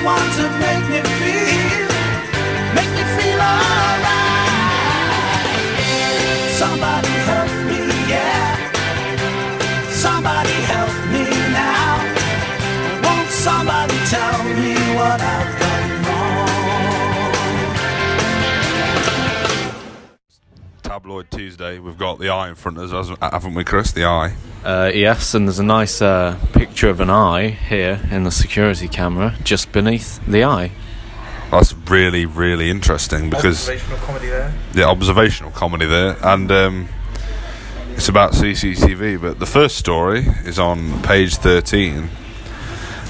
one to make me feel alright. Somebody help me, yeah. Somebody help me now. Won't somebody tell me what I've done wrong? Tabloid Tuesday, we've got the eye in front of us, haven't we, Chris? The eye. Yes, and there's a nice picture of an eye here in the security camera, just beneath the eye. That's really, really interesting because Observational comedy there. yeah, observational comedy there, and it's about CCTV. But the first story is on page 13,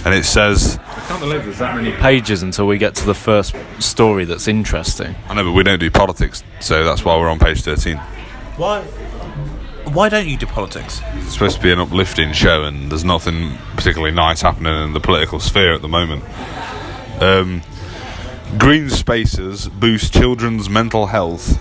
and it says, I can't believe there's that many pages until we get to the first story that's interesting. I know, but we don't do politics, so that's why we're on page 13. Why don't you do politics? It's supposed to be an uplifting show, and there's nothing particularly nice happening in the political sphere at the moment. Green spaces boost children's mental health.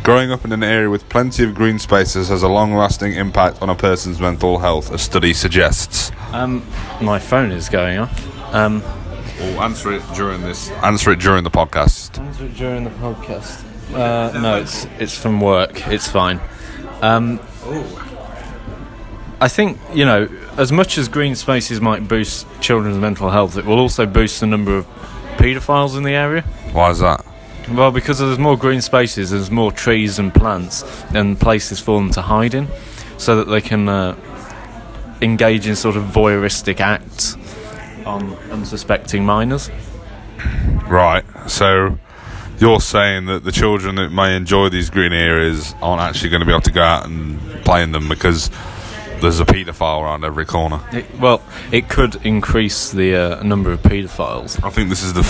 Growing up in an area with plenty of green spaces has a long-lasting impact on a person's mental health, a study suggests. My phone is going off. We'll answer it during the podcast. Answer it during the podcast. No, it's from work. It's fine. I think, as much as green spaces might boost children's mental health, it will also boost the number of paedophiles in the area. Why is that? Well, because there's more green spaces, there's more trees and plants and places for them to hide in, so that they can engage in sort of voyeuristic acts on unsuspecting minors. Right, so you're saying that the children that may enjoy these green areas aren't actually going to be able to go out and play in them because there's a paedophile around every corner. It could increase the number of paedophiles. I think this is the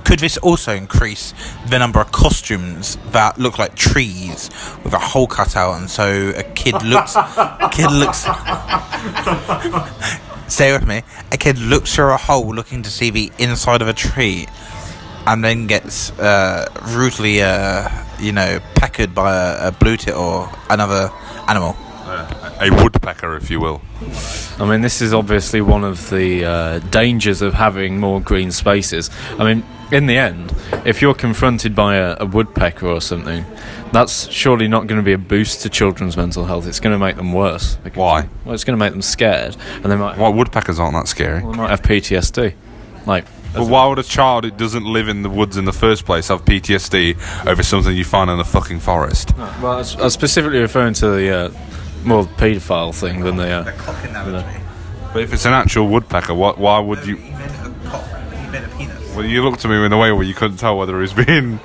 Could this also increase the number of costumes that look like trees with a hole cut out, and so a kid looks stay with me, a kid looks through a hole looking to see the inside of a tree and then gets rudely peckered by a blue tit or another animal. a woodpecker, if you will. I mean, this is obviously one of the dangers of having more green spaces. I mean, in the end, if you're confronted by a woodpecker or something, that's surely not going to be a boost to children's mental health. It's going to make them worse. Why? Well, it's going to make them scared, and they might. Why woodpeckers aren't that scary? Well, they might have PTSD. But why would a child who doesn't live in the woods in the first place have PTSD over something you find in a fucking forest? No, well, I was specifically referring to the more paedophile thing than the. They're cocking that with me. But if it's an actual woodpecker, why would you? He meant a cock. He meant a penis. Well, you looked at me in a way where you couldn't tell whether he was being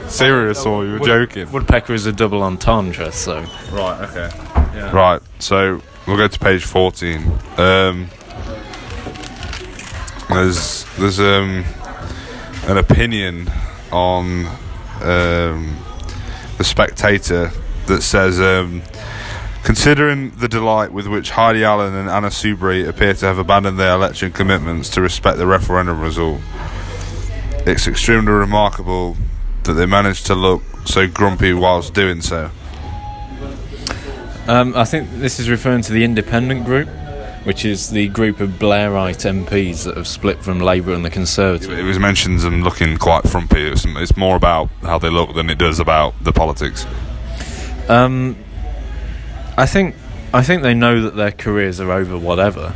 serious or you were joking. Woodpecker is a double entendre, so. Right. Okay. Yeah. Right. So we'll go to page 14. There's an opinion on the Spectator that says, considering the delight with which Heidi Allen and Anna Soubry appear to have abandoned their election commitments to respect the referendum result, it's extremely remarkable that they managed to look so grumpy whilst doing so. I think this is referring to the independent group, which is the group of Blairite MPs that have split from Labour and the Conservatives. It was mentioned them looking quite frumpy. It's more about how they look than it does about the politics. I think they know that their careers are over, whatever.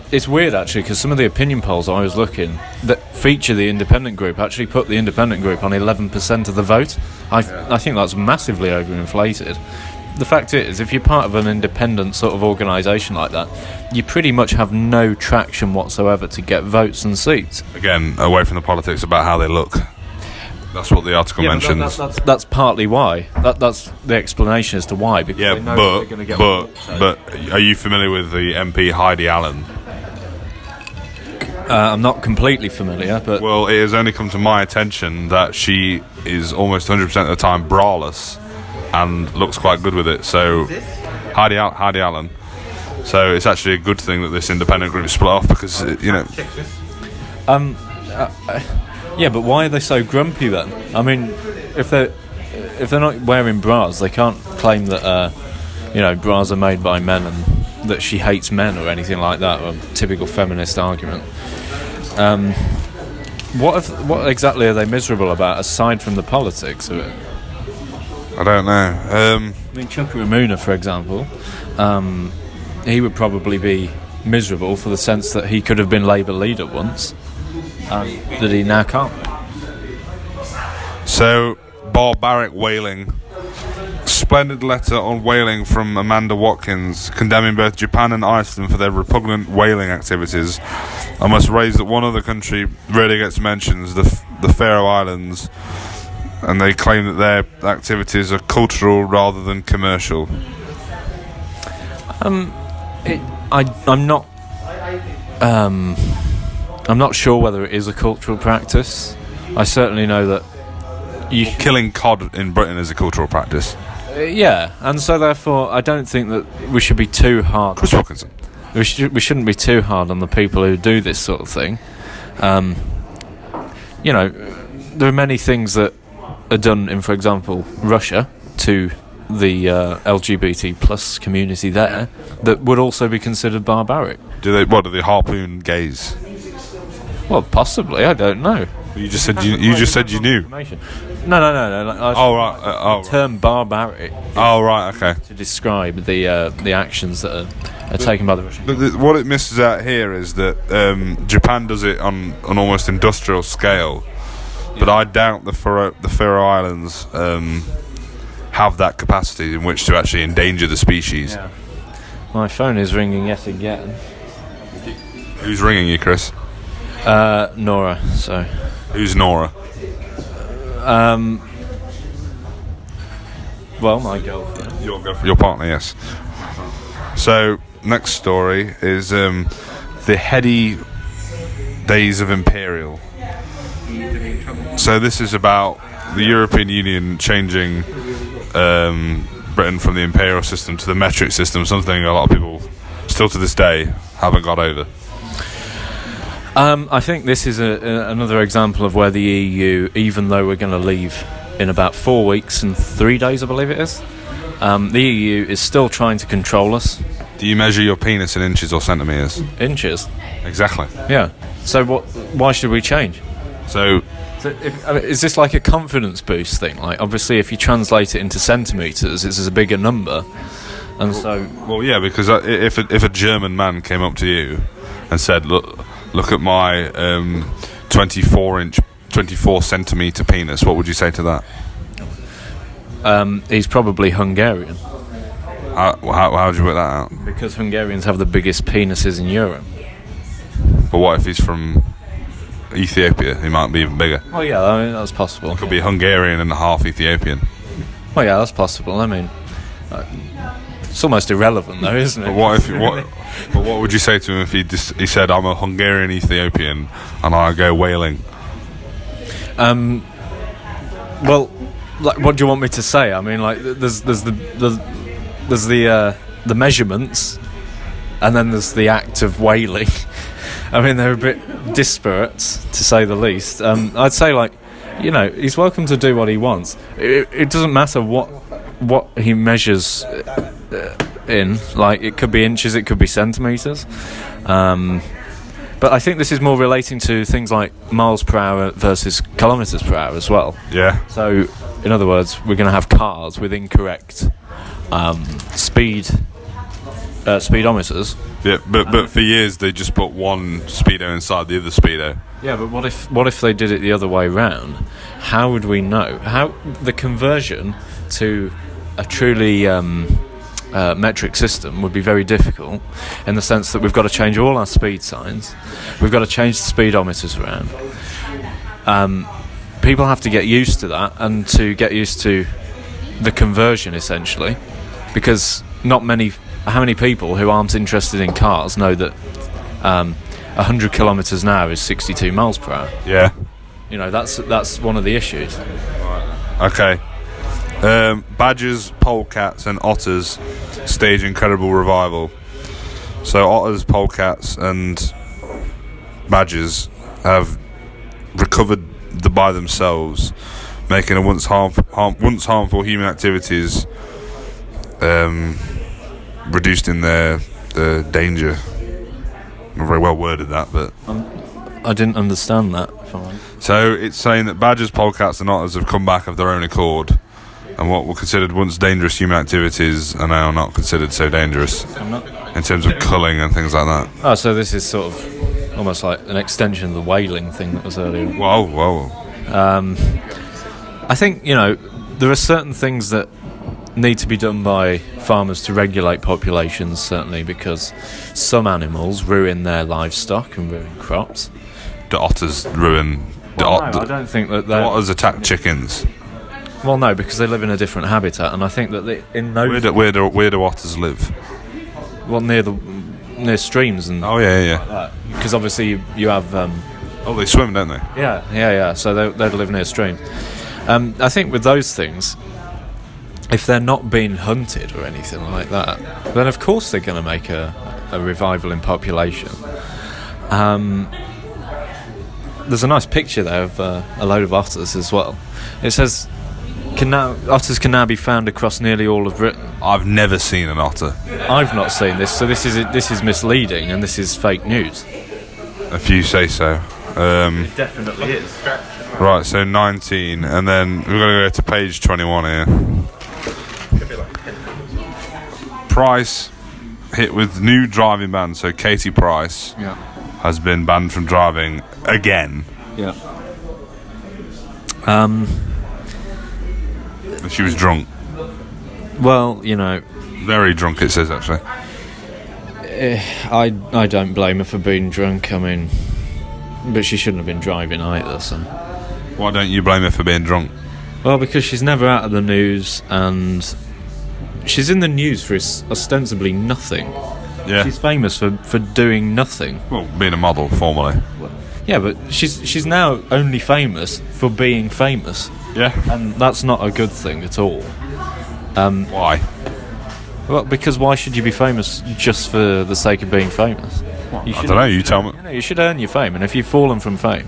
It's weird actually, because some of the opinion polls I was looking that feature the independent group actually put the independent group on 11% of the vote. I think that's massively overinflated. The fact is, if you're part of an independent sort of organisation like that, you pretty much have no traction whatsoever to get votes and seats. Again, away from the politics, about how they look. That's what the article mentions. That's partly why. That's the explanation as to why. Because they know they're going to get but are you familiar with the MP Heidi Allen? I'm not completely familiar, but well, it has only come to my attention that she is almost 100% of the time braless and looks quite good with it. So Heidi Allen. So it's actually a good thing that this independent group split off, because yeah, but why are they so grumpy then? I mean, if they're not wearing bras, they can't claim that bras are made by men and that she hates men or anything like that, or a typical feminist argument. What exactly are they miserable about aside from the politics of it? I don't know. I mean, Chukwuemeka, for example, he would probably be miserable for the sense that he could have been Labour leader once, that he now can't. So, barbaric whaling. Splendid letter on whaling from Amanda Watkins, condemning both Japan and Iceland for their repugnant whaling activities. I must raise that one other country rarely gets mentioned, the Faroe Islands, and they claim that their activities are cultural rather than commercial. I'm not sure whether it is a cultural practice. I certainly know that Killing cod in Britain is a cultural practice. Yeah, and so therefore I don't think that we should be too hard. Chris Wilkinson. We shouldn't be too hard on the people who do this sort of thing. You know, there are many things that are done in, for example, Russia to the LGBT plus community there that would also be considered barbaric. Do they harpoon gays? Well, possibly. I don't know. You just said you knew. No. Right. The term barbaric. Oh, right. Okay. To describe the actions that are taken by the Russian. But what it misses out here is that Japan does it on an almost industrial scale, but I doubt the Faroe Islands have that capacity in which to actually endanger the species. Yeah. My phone is ringing yet again. Who's ringing you, Chris? Nora. So. Who's Nora? Well, my girlfriend. Your girlfriend. Your partner, yes. So, next story is the heady days of imperial. So this is about the European Union changing Britain from the imperial system to the metric system, something a lot of people still to this day haven't got over. I think this is another example of where the EU, even though we're going to leave in about 4 weeks and 3 days, I believe it is, the EU is still trying to control us. Do you measure your penis in inches or centimetres? Inches. Exactly. Yeah. So why should we change? So is this like a confidence boost thing? Like, obviously, if you translate it into centimetres, it's a bigger number. And so... Well, yeah, because if a German man came up to you and said, Look at my 24 centimetre penis. What would you say to that? He's probably Hungarian. How would you work that out? Because Hungarians have the biggest penises in Europe. But what if he's from Ethiopia? He might be even bigger. Oh yeah, I mean, that's possible. Could be Hungarian and half Ethiopian. Oh yeah, that's possible. I mean, it's almost irrelevant though, isn't it? But what would you say to him if he said, I'm a Hungarian Ethiopian and I go whaling? Well, like, what do you want me to say? I mean, like, there's the measurements, and then there's the act of whaling. I mean, they're a bit disparate, to say the least. I'd say, like, you know, he's welcome to do what he wants. It doesn't matter what he measures in. Like, it could be inches, it could be centimetres. But I think this is more relating to things like miles per hour versus kilometres per hour as well. Yeah. So, in other words, we're going to have cars with incorrect speedometers. Yeah, but for years they just put one speedo inside the other speedo. Yeah, but what if they did it the other way round? How would we know? How the conversion to a truly metric system would be very difficult, in the sense that we've got to change all our speed signs, we've got to change the speedometers around. People have to get used to that, and to get used to the conversion, essentially, because how many people who aren't interested in cars know that 100 kilometres an hour is 62 miles per hour? Yeah. You know, that's one of the issues. Okay. Badgers, polecats and otters stage incredible revival. So otters, polecats and badgers have recovered by themselves, making a once harmful human activities reduced in their danger. Not very well worded that, but I didn't understand that. If I'm honest. so it's saying that badgers, polecats, and otters have come back of their own accord, and what were considered once dangerous human activities are now not considered so dangerous in terms of culling and things like that. Oh, so this is sort of almost like an extension of the whaling thing that was earlier. Whoa. I think, there are certain things that need to be done by farmers to regulate populations, certainly, because some animals ruin their livestock and ruin crops. The otters ruin... I don't think that the otters attack chickens. Well, no, because they live in a different habitat, and I think that in those... Where do otters live? Well, near streams and... Oh, yeah. Because obviously you have... they swim, don't they? Yeah. So they live near streams. I think with those things, if they're not being hunted or anything like that, then of course they're going to make a revival in population. There's a nice picture there of a load of otters as well. It says otters can now be found across nearly all of Britain. I've never seen an otter. I've not seen this, so this is misleading and this is fake news. If you say so. It definitely is. Right, so 19, and then we're going to go to page 21 here. Price hit with new driving ban. So Katie Price has been banned from driving again. Yeah. She was drunk. Well, Very drunk, it says, actually. I don't blame her for being drunk. I mean, but she shouldn't have been driving either. So. Why don't you blame her for being drunk? Well, because she's never out of the news, and she's in the news for ostensibly nothing. Yeah. She's famous for doing nothing. Well, being a model, formerly. Yeah, but she's now only famous for being famous. Yeah. And that's not a good thing at all. Why? Well, because why should you be famous just for the sake of being famous? I don't know, you tell me. You should earn your fame, and if you've fallen from fame,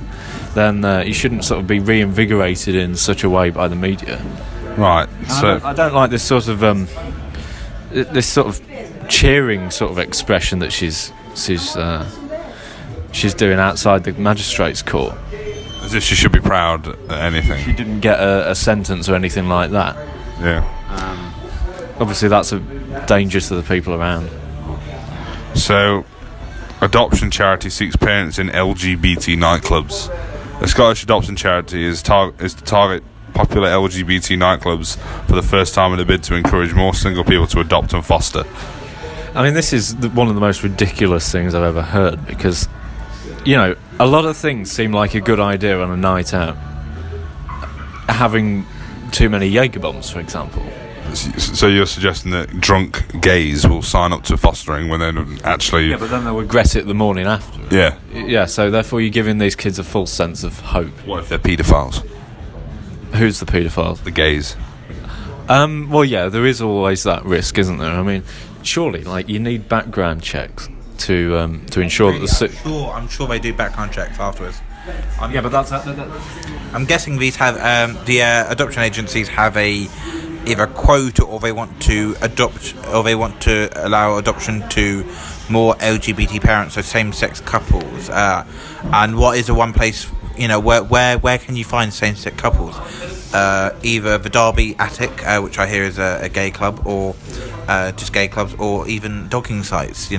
then you shouldn't sort of be reinvigorated in such a way by the media. Right, so... I don't like this sort of cheering sort of expression that she's doing outside the magistrate's court. As if she should be proud at anything. She didn't get a sentence or anything like that. Yeah. Obviously, that's dangerous to the people around. So, adoption charity seeks parents in LGBT nightclubs. A Scottish adoption charity is to target popular LGBT nightclubs for the first time in a bid to encourage more single people to adopt and foster. I mean, this is one of the most ridiculous things I've ever heard, because, a lot of things seem like a good idea on a night out. Having too many Jaeger bombs, for example. So you're suggesting that drunk gays will sign up to fostering when they're actually... Yeah, but then they'll regret it the morning after. Yeah. Yeah, so therefore you're giving these kids a false sense of hope. What if they're paedophiles? Who's the paedophiles? The gays. Well, yeah, there is always that risk, isn't there? I mean, surely, you need background checks to ensure that the... I'm sure they do background checks afterwards. Yeah, but that's... I'm guessing these have... the adoption agencies have either a quota, or they want to adopt, or they want to allow adoption to more LGBT parents, so same-sex couples. And what is the one place, where can you find same-sex couples? Either the Derby Attic, which I hear is a gay club, or just gay clubs, or even dogging sites.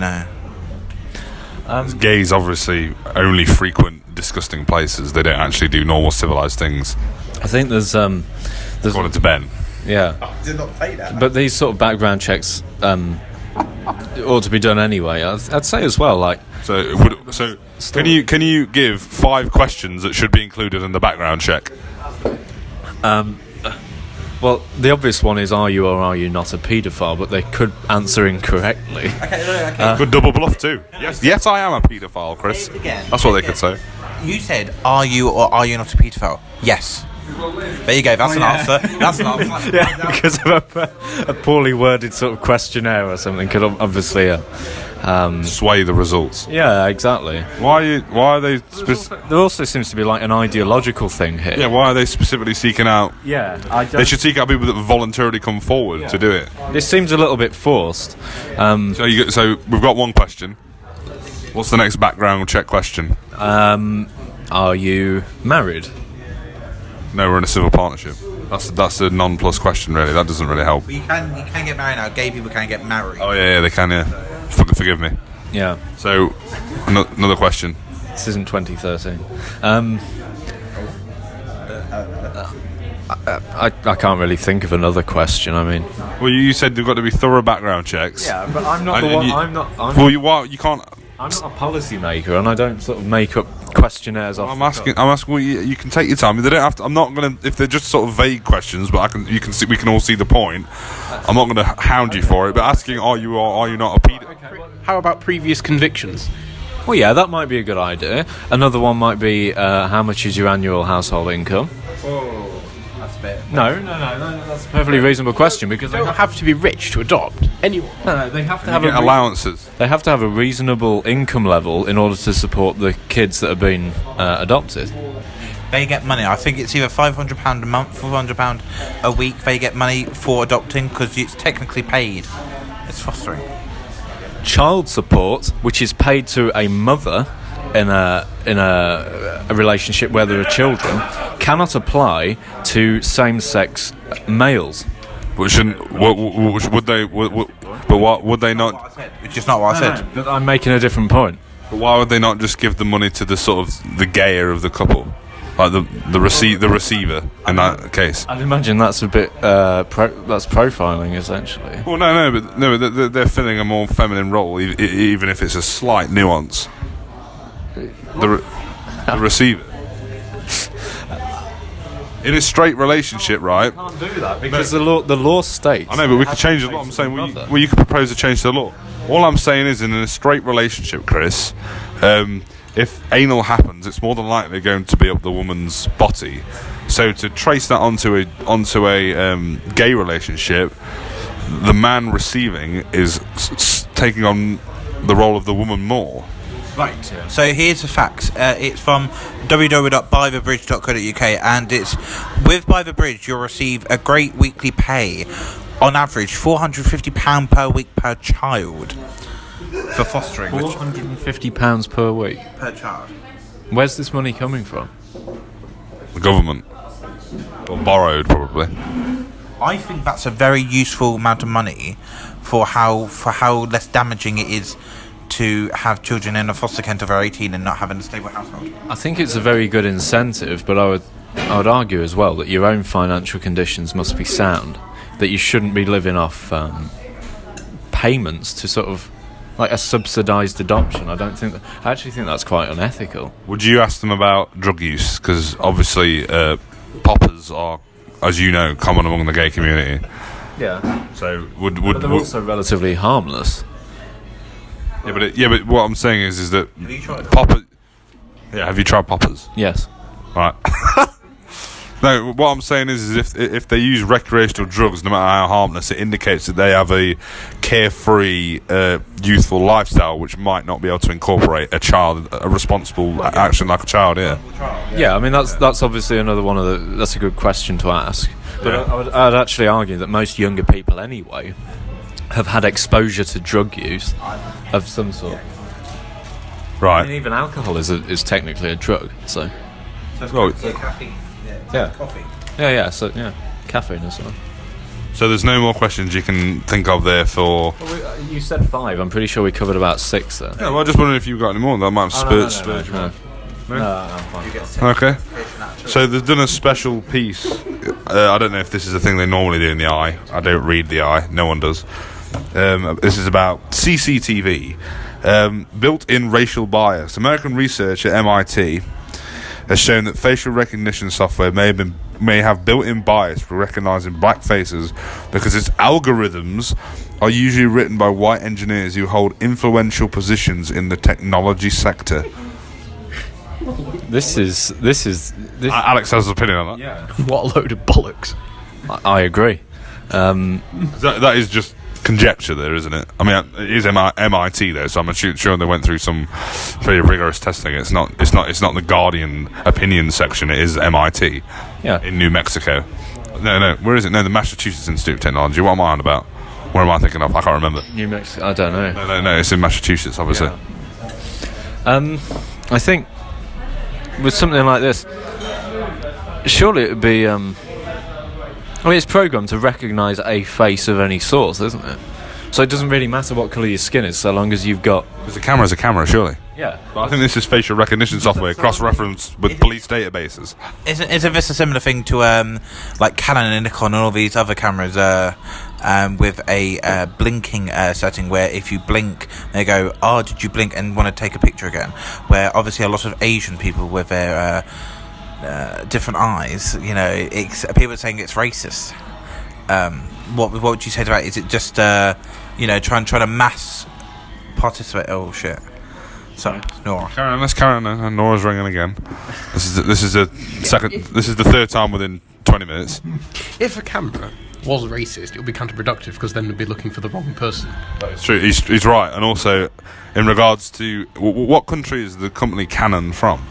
Gays obviously only frequent disgusting places. They don't actually do normal civilised things. I think there's According to Ben. Yeah. Did not say that. But these sort of background checks ought to be done anyway. I'd say as well, can you give 5 questions that should be included in the background check? Well, the obvious one is, are you or are you not a paedophile? But they could answer incorrectly. Okay. Good double bluff too. Yes, I am a paedophile, Chris. That's what they could say. You said, are you or are you not a paedophile? Yes. There you go, that's an answer. That's an answer. Yeah, because of a poorly worded sort of questionnaire or something could obviously sway the results. Yeah, exactly. Why are they? There also seems to be like an ideological thing here. Yeah, why are they specifically seeking out? Yeah, They should seek out people that voluntarily come forward to do it. This seems a little bit forced. So we've got one question. What's the next background check question? Are you married? No, we're in a civil partnership. That's a non-plus question, really. That doesn't really help. But you can get married now. Gay people can get married. Oh yeah, they can. Yeah, forgive me. Yeah. So, another question. This isn't 2013. I can't really think of another question. I mean, Well, you said there've got to be thorough background checks. yeah, but I'm not And- the one. and you- I'm you can't. not a policy maker, and I don't sort of make up questionnaires off. I'm asking. Well, you can take your time. They don't have to. I'm not gonna. If they're just sort of vague questions, but I can. You can see. We can all see the point. I'm not gonna hound you for it. But asking, are you not a pedophile? How about previous convictions? Well, yeah, that might be a good idea. Another one might be how much is your annual household income? That's a bit. No, that's a perfectly reasonable question because You don't have to be rich to adopt anyone. no, they have to You have get allowances. They have to have a reasonable income level in order to support the kids that are being adopted. They get money. I think it's either £500 a month, £400 a week. They get money for adopting because it's technically paid. It's fostering. Child support, which is paid to a mother in a relationship where there are children, cannot apply to same-sex males. But shouldn't? Would they? But what would they not? It's just not what I said. But I'm making a different point. But why would they not just give the money to the sort of the gayer of the couple, like the receiver in that case? I'd imagine that's a bit that's profiling essentially. Well, but they're filling a more feminine role, even if it's a slight nuance. The receiver. In a straight relationship, right? Can't do that because the law states. I know, but we could change the law. I'm saying, you could propose a change to the law. All I'm saying is, in a straight relationship, Chris, if anal happens, it's more than likely going to be up the woman's body. So to trace that onto a gay relationship, the man receiving is taking on the role of the woman more. Right. So here's the facts. It's from www.bythebridge.co.uk, and it's with By the Bridge you'll receive a great weekly pay, on average £450 per week per child for fostering. £450 per week. Per child. Where's this money coming from? The government, or borrowed probably. I think that's a very useful amount of money for how less damaging it is to have children in a foster care until they're 18 and not having a stable household. I think it's a very good incentive, but I would argue as well that your own financial conditions must be sound, that you shouldn't be living off payments to sort of like a subsidised adoption. I actually think that's quite unethical. Would you ask them about drug use? Because obviously poppers are, as you know, common among the gay community. Yeah. So But they're also relatively harmless. Yeah, but what I'm saying is that Have you tried popper. Yeah, have you tried poppers? Yes. Right. No, what I'm saying is if they use recreational drugs, no matter how harmless, it indicates that they have a carefree, youthful lifestyle, which might not be able to incorporate a responsible action like a child. Yeah. Yeah, I mean that's obviously another one of the. That's a good question to ask. But I'd actually argue that most younger people anyway have had exposure to drug use of some sort. Right. I mean, even alcohol is technically a drug, so. Well, caffeine. Yeah. Coffee. Yeah, so caffeine as well. so there's no more questions you can think of there for. Well, you said 5. I'm pretty sure we covered about 6 there. Yeah, well, I just wondering if you've got any more. That might have spurred you on. No, I'm fine. Okay. So they've done a special piece. I don't know if this is a thing they normally do in the Eye. I don't read the Eye. No one does. This is about CCTV, built-in racial bias. American research at MIT has shown that facial recognition software may have built-in bias for recognizing black faces because its algorithms are usually written by white engineers who hold influential positions in the technology sector. This is. Alex has an opinion on that. Yeah. What a load of bollocks. I agree. That is just conjecture there, isn't it? I mean, it is MIT though, so I'm sure they went through some very rigorous testing. It's not the Guardian opinion section. It is MIT. Yeah. In New Mexico. No. Where is it? No, the Massachusetts Institute of Technology. What am I on about? Where am I thinking of? I can't remember. New Mexico. I don't know. No. It's in Massachusetts, obviously. Yeah. I think with something like this, surely it would be. I mean, it's programmed to recognise a face of any sort, isn't it? So it doesn't really matter what colour your skin is, so long as you've got. Because a camera's a camera, surely. Yeah. But I think this is facial recognition software, cross-reference with police databases. Isn't this a similar thing to like Canon and Nikon and all these other cameras with a blinking setting where if you blink, they go, "Oh, did you blink?" and want to take a picture again. Where obviously a lot of Asian people with their different eyes, people are saying it's racist. What would you say to that? Is it just trying to mass participate? Oh shit! Sorry, Nora. Let's carry on. Nora's ringing again. This is the third time within 20 minutes. If a camera was racist, it would be counterproductive because then they'd be looking for the wrong person. It's true. He's right. And also, in regards to what country is the company Canon from?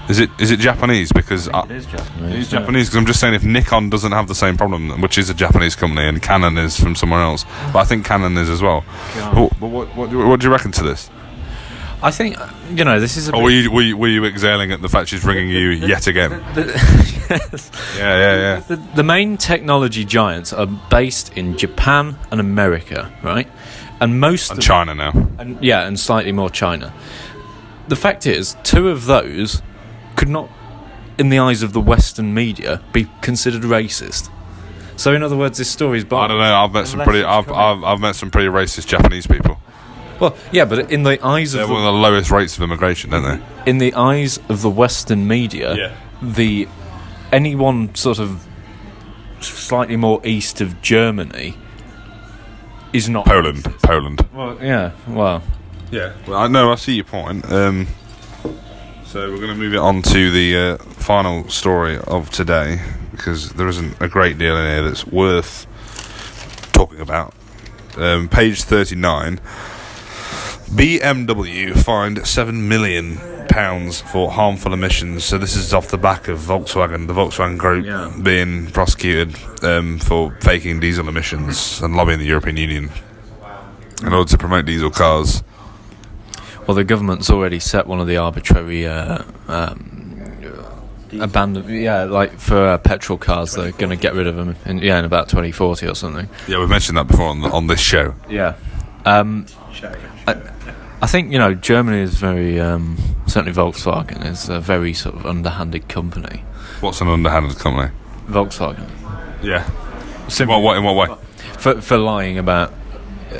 Is it Japanese? Because it is Japanese. It is Japanese because I'm just saying if Nikon doesn't have the same problem, which is a Japanese company, and Canon is from somewhere else, but I think Canon is as well. Yeah. But what do you reckon to this? I think this is. Or were you exhaling at the fact she's ringing you yet again? Yes. Yeah. The main technology giants are based in Japan and America, right? And China now. And slightly more China. The fact is, two of those could not, in the eyes of the Western media, be considered racist. So, in other words, this story is. I don't know. I've met some pretty racist Japanese people. Well, yeah, but in the eyes they're of one of the lowest rates of immigration, aren't they? In the eyes of the Western media, anyone sort of slightly more east of Germany is not Poland. Well, yeah. Well, yeah. Well, I see your point. So we're going to move it on to the final story of today because there isn't a great deal in here that's worth talking about. Page 39. BMW fined £7 million for harmful emissions. So this is off the back of Volkswagen, the Volkswagen Group, being prosecuted for faking diesel emissions and lobbying the European Union in order to promote diesel cars. Well, the government's already set one of the arbitrary like for petrol cars, they're going to get rid of them in about 2040 or something. Yeah, we've mentioned that before on this show. Yeah. I think Germany is very certainly Volkswagen is a very sort of underhanded company. What's an underhanded company? Volkswagen. Yeah. In what way? For lying about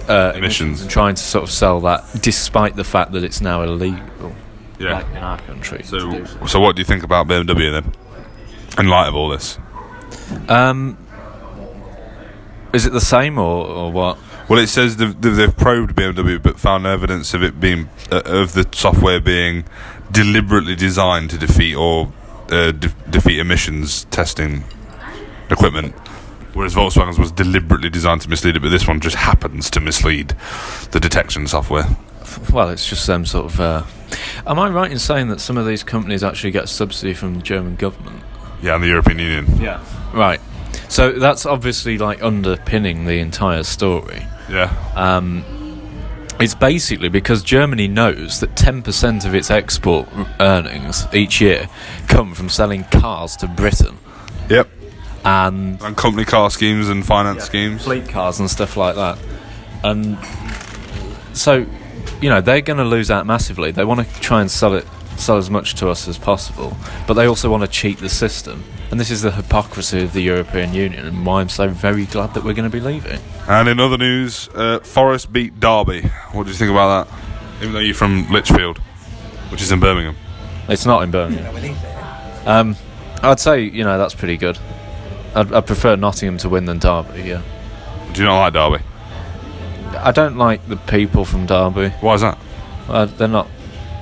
emissions and trying to sort of sell that, despite the fact that it's now illegal. Yeah. Like in our country. So what do you think about BMW then? In light of all this, is it the same or what? Well, it says they've probed BMW, but found evidence of it being of the software being deliberately designed to defeat defeat emissions testing equipment, whereas Volkswagen's was deliberately designed to mislead it. But this one just happens to mislead the detection software. Well, it's just them sort of. Am I right in saying that some of these companies actually get subsidy from the German government? Yeah, and the European Union. Yeah. Right. So that's obviously like underpinning the entire story. Yeah. It's basically because Germany knows that 10% of its export earnings each year come from selling cars to Britain. Yep. And company car schemes and finance schemes. Fleet cars and stuff like that. And so, they're going to lose out massively. They want to try and sell as much to us as possible, but they also want to cheat the system. And this is the hypocrisy of the European Union, and why I'm so very glad that we're going to be leaving. And in other news, Forest beat Derby. What do you think about that? Even though you're from Lichfield, which is in Birmingham. It's not in Birmingham. I'd say, that's pretty good. I'd prefer Nottingham to win than Derby, yeah. Do you not like Derby? I don't like the people from Derby. Why is that? They're not...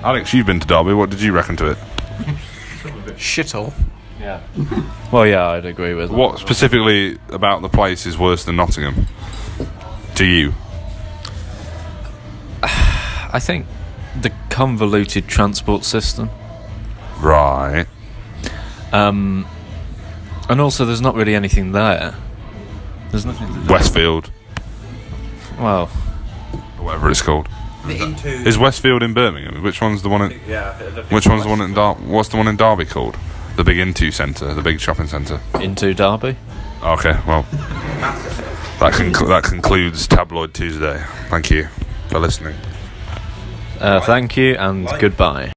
Alex, you've been to Derby. What did you reckon to it? Shithole. Yeah. Well, yeah, I'd agree with What specifically about the place is worse than Nottingham? to you? I think the convoluted transport system. Right. And also, there's not really anything there. There's nothing. Westfield, Well, or whatever it's called. Is Westfield in Birmingham? Which one's the one in? Which one's the one in what's the one in Derby called? The big Into Centre, the big shopping centre. into Derby. Okay, well, that concludes Tabloid Tuesday. Thank you for listening. Thank you and goodbye.